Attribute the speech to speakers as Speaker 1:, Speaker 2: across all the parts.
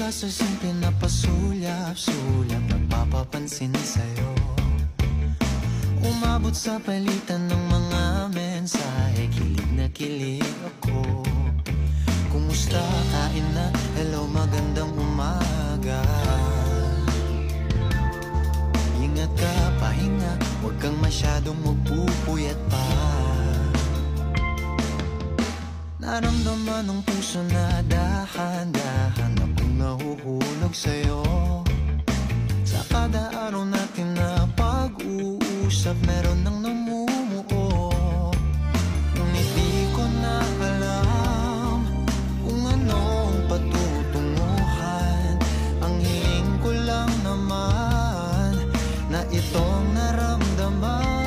Speaker 1: ka sa simple na pasulyap-sulyap, nagpapapansin sa'yo. Umabot sa palitan ng mga mensahe, kilig na kilig ako. Kumusta, kain na, hello, magandang umaga. Ingat ka, pahinga, huwag kang masyadong magpupuyat pa. Naramdaman ng puso na dahan-dahan akong nahuhulog sa'yo. Sa kada araw natin na pag-uusap, meron nang namumuo. Ngunit di ko na alam kung anong patutunguhan. Ang hiling ko lang naman na itong naramdaman.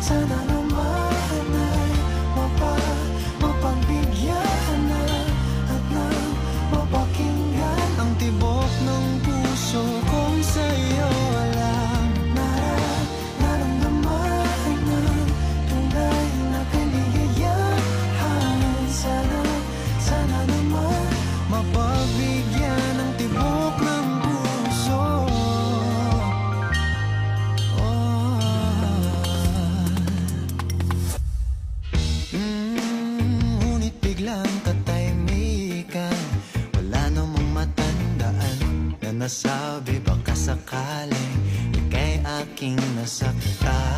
Speaker 1: Sana naman ay mapagbigyan na at nang mapakinggan ang tibok ng puso kong sa'yo lang. Naramdaman ng tunay na kaligayahan. Sana naman mapagbigyan ang tibok ng puso. Ngunit biglang katahimikan, wala namang matandaan na nasabi baka sakaling ika'y aking nasaktan.